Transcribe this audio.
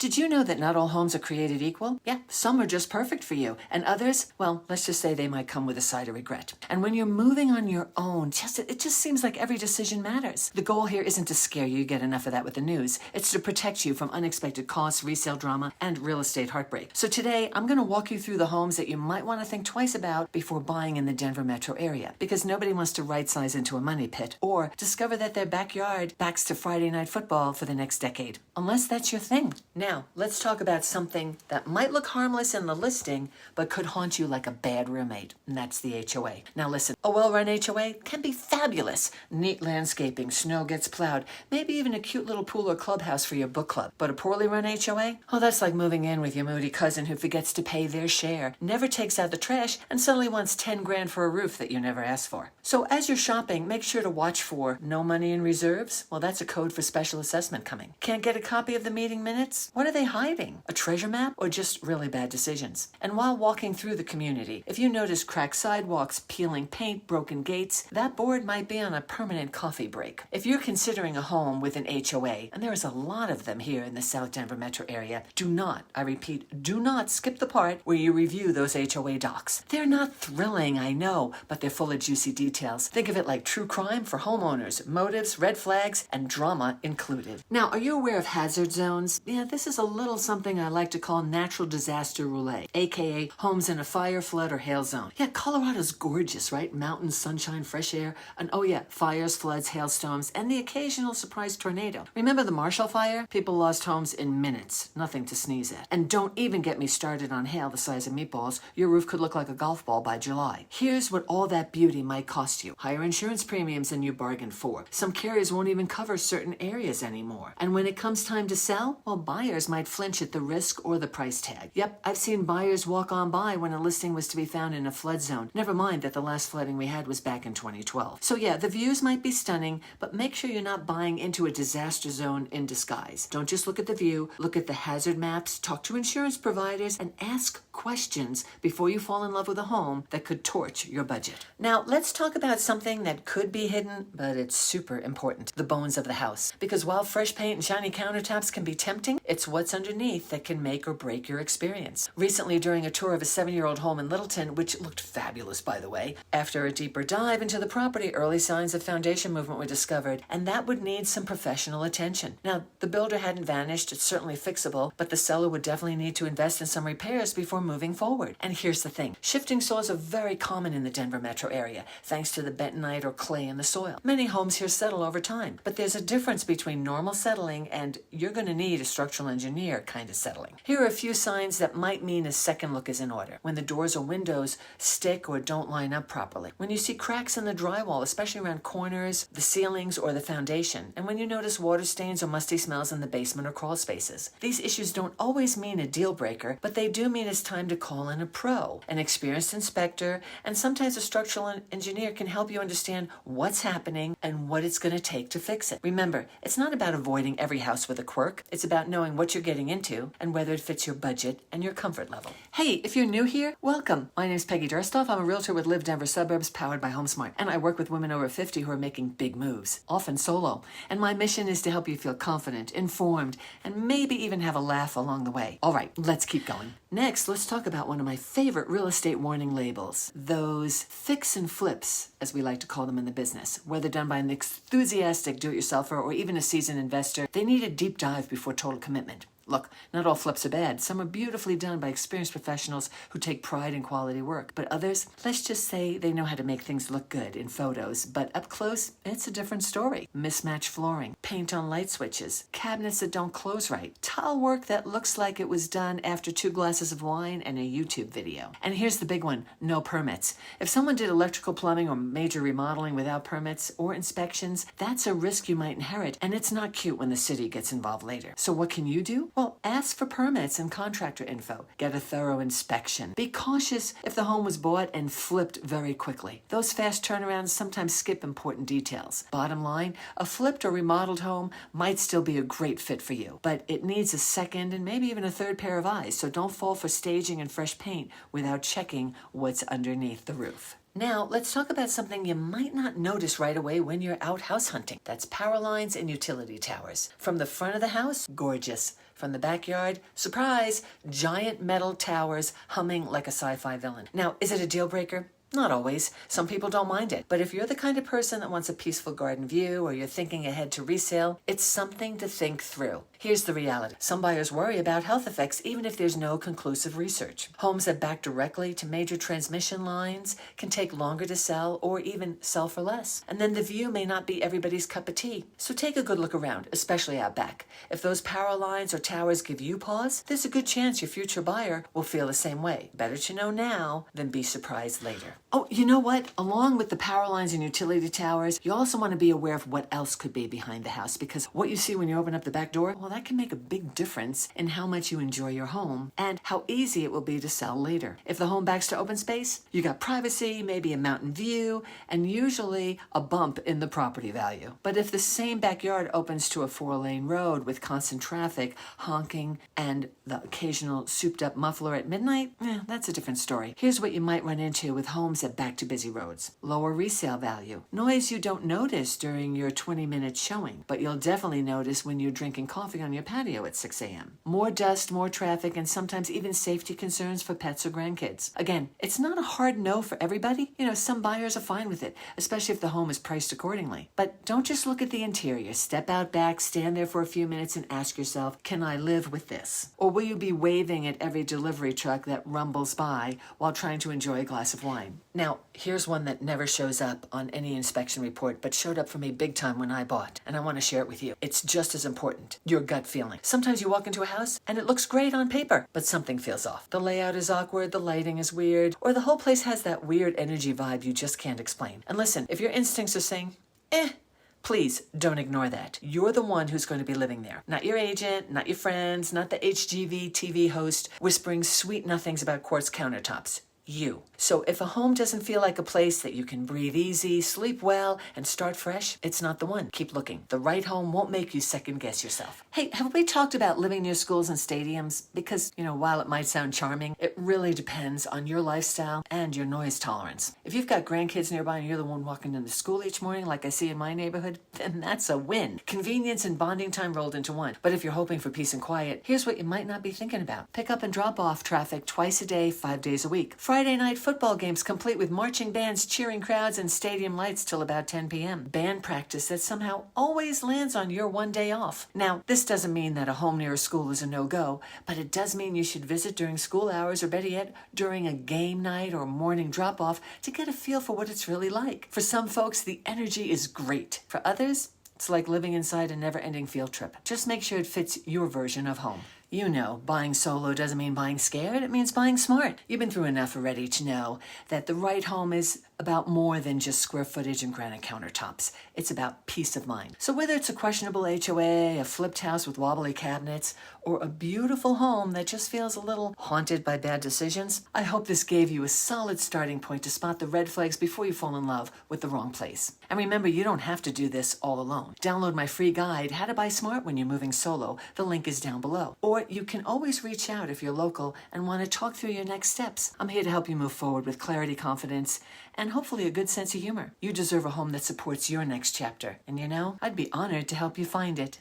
Did you know that not all homes are created equal? Yeah, some are just perfect for you, and others, well, let's just say they might come with a side of regret. And when you're moving on your own, it just seems like every decision matters. The goal here isn't to scare you, get enough of that with the news. It's to protect you from unexpected costs, resale drama, and real estate heartbreak. So today, I'm going to walk you through the homes that you might want to think twice about before buying in the Denver metro area, because nobody wants to right size into a money pit or discover that their backyard backs to Friday night football for the next decade, unless that's your thing. Now, let's talk about something that might look harmless in the listing, but could haunt you like a bad roommate, and that's the HOA. Now listen, a well-run HOA can be fabulous. Neat landscaping, snow gets plowed, maybe even a cute little pool or clubhouse for your book club. But a poorly run HOA? Oh, that's like moving in with your moody cousin who forgets to pay their share, never takes out the trash, and suddenly wants 10 grand for a roof that you never asked for. So as you're shopping, make sure to watch for no money in reserves. Well, that's a code for special assessment coming. Can't get a copy of the meeting minutes? What are they hiding? A treasure map or just really bad decisions? And while walking through the community, if you notice cracked sidewalks, peeling paint, broken gates, that board might be on a permanent coffee break. If you're considering a home with an HOA, and there is a lot of them here in the South Denver metro area, do not, I repeat, do not skip the part where you review those HOA docs. They're not thrilling, I know, but they're full of juicy details. Think of it like true crime for homeowners, motives, red flags, and drama included. Now, are you aware of hazard zones? Yeah, this is a little something I like to call natural disaster roulette, aka homes in a fire, flood, or hail zone. Yeah, Colorado's gorgeous, right? Mountains, sunshine, fresh air, and oh yeah, fires, floods, hailstorms, and the occasional surprise tornado. Remember the Marshall Fire? People lost homes in minutes, nothing to sneeze at. And don't even get me started on hail the size of meatballs. Your roof could look like a golf ball by July. Here's what all that beauty might cost you. Higher insurance premiums than you bargained for. Some carriers won't even cover certain areas anymore. And when it comes time to sell, well, buyers might flinch at the risk or the price tag. Yep, I've seen buyers walk on by when a listing was to be found in a flood zone. Never mind that the last flooding we had was back in 2012. So yeah, the views might be stunning, but make sure you're not buying into a disaster zone in disguise. Don't just look at the view, look at the hazard maps, talk to insurance providers, and ask questions before you fall in love with a home that could torch your budget. Now, let's talk about something that could be hidden, but it's super important, the bones of the house. Because while fresh paint and shiny countertops can be tempting, it's what's underneath that can make or break your experience. Recently, during a tour of a 7-year-old home in Littleton, which looked fabulous, by the way, after a deeper dive into the property, early signs of foundation movement were discovered, and that would need some professional attention. Now, the builder hadn't vanished, it's certainly fixable, but the seller would definitely need to invest in some repairs before moving forward. And here's the thing, shifting soils are very common in the Denver metro area, thanks to the bentonite or clay in the soil. Many homes here settle over time, but there's a difference between normal settling and you're going to need a structural engineer kind of settling. Here are a few signs that might mean a second look is in order. When the doors or windows stick or don't line up properly. When you see cracks in the drywall, especially around corners, the ceilings, or the foundation. And when you notice water stains or musty smells in the basement or crawl spaces. These issues don't always mean a deal breaker, but they do mean it's time to call in a pro, an experienced inspector, and sometimes a structural engineer can help you understand what's happening and what it's going to take to fix it. Remember, it's not about avoiding every house with a quirk. It's about knowing what you're getting into and whether it fits your budget and your comfort level. Hey, if you're new here, welcome. My name is Peggy Durstoff. I'm a realtor with Live Denver Suburbs, powered by HomeSmart, and I work with women over 50 who are making big moves, often solo. And my mission is to help you feel confident, informed, and maybe even have a laugh along the way. All right, let's keep going. Next, let's talk about one of my favorite real estate warning labels, those fix and flips, as we like to call them in the business. Whether done by an enthusiastic do-it-yourselfer or even a seasoned investor, they need a deep dive before total commitment. Look, not all flips are bad. Some are beautifully done by experienced professionals who take pride in quality work. But others, let's just say they know how to make things look good in photos. But up close, it's a different story. Mismatched flooring, paint on light switches, cabinets that don't close right, tile work that looks like it was done after 2 glasses of wine and a YouTube video. And here's the big one, no permits. If someone did electrical plumbing or major remodeling without permits or inspections, that's a risk you might inherit. And it's not cute when the city gets involved later. So what can you do? Well, ask for permits and contractor info. Get a thorough inspection. Be cautious if the home was bought and flipped very quickly. Those fast turnarounds sometimes skip important details. Bottom line, a flipped or remodeled home might still be a great fit for you, but it needs a second and maybe even a third pair of eyes, so don't fall for staging and fresh paint without checking what's underneath the roof. Now, let's talk about something you might not notice right away when you're out house hunting. That's power lines and utility towers. From the front of the house, gorgeous. From the backyard, surprise, giant metal towers humming like a sci-fi villain. Now, is it a deal breaker? Not always. Some people don't mind it. But if you're the kind of person that wants a peaceful garden view or you're thinking ahead to resale, it's something to think through. Here's the reality. Some buyers worry about health effects even if there's no conclusive research. Homes that back directly to major transmission lines can take longer to sell or even sell for less. And then the view may not be everybody's cup of tea. So take a good look around, especially out back. If those power lines or towers give you pause, there's a good chance your future buyer will feel the same way. Better to know now than be surprised later. Oh, you know what? Along with the power lines and utility towers, you also want to be aware of what else could be behind the house, because what you see when you open up the back door, well, that can make a big difference in how much you enjoy your home and how easy it will be to sell later. If the home backs to open space, you got privacy, maybe a mountain view, and usually a bump in the property value. But if the same backyard opens to a 4-lane road with constant traffic, honking, and the occasional souped-up muffler at midnight, that's a different story. Here's what you might run into with homes that back to busy roads. Lower resale value. Noise you don't notice during your 20-minute showing, but you'll definitely notice when you're drinking coffee on your patio at 6 a.m. More dust, more traffic, and sometimes even safety concerns for pets or grandkids. Again, it's not a hard no for everybody. Some buyers are fine with it, especially if the home is priced accordingly. But don't just look at the interior. Step out back, stand there for a few minutes and ask yourself, can I live with this? Or will you be waving at every delivery truck that rumbles by while trying to enjoy a glass of wine? Now, here's one that never shows up on any inspection report, but showed up for me big time when I bought, and I want to share it with you. It's just as important. Your gut feeling. Sometimes you walk into a house and it looks great on paper, but something feels off. The layout is awkward, the lighting is weird, or the whole place has that weird energy vibe you just can't explain. And listen, if your instincts are saying, please don't ignore that. You're the one who's going to be living there. Not your agent, not your friends, not the HGV TV host whispering sweet nothings about quartz countertops. You. So if a home doesn't feel like a place that you can breathe easy, sleep well, and start fresh, it's not the one. Keep looking. The right home won't make you second guess yourself. Hey, have we talked about living near schools and stadiums? Because, while it might sound charming, it really depends on your lifestyle and your noise tolerance. If you've got grandkids nearby and you're the one walking into school each morning like I see in my neighborhood, then that's a win. Convenience and bonding time rolled into one. But if you're hoping for peace and quiet, here's what you might not be thinking about. Pick up and drop off traffic twice a day, 5 days a week. Friday night football games complete with marching bands, cheering crowds, and stadium lights till about 10 p.m. Band practice that somehow always lands on your one day off. Now, this doesn't mean that a home near a school is a no-go, but it does mean you should visit during school hours, or better yet, during a game night or morning drop-off to get a feel for what it's really like. For some folks, the energy is great. For others, it's like living inside a never-ending field trip. Just make sure it fits your version of home. Buying solo doesn't mean buying scared. It means buying smart. You've been through enough already to know that the right home is about more than just square footage and granite countertops. It's about peace of mind. So whether it's a questionable HOA, a flipped house with wobbly cabinets, or a beautiful home that just feels a little haunted by bad decisions, I hope this gave you a solid starting point to spot the red flags before you fall in love with the wrong place. And remember, you don't have to do this all alone. Download my free guide, How to Buy Smart When You're Moving Solo. The link is down below. Or you can always reach out if you're local and want to talk through your next steps. I'm here to help you move forward with clarity, confidence, and hopefully a good sense of humor. You deserve a home that supports your next chapter. And I'd be honored to help you find it.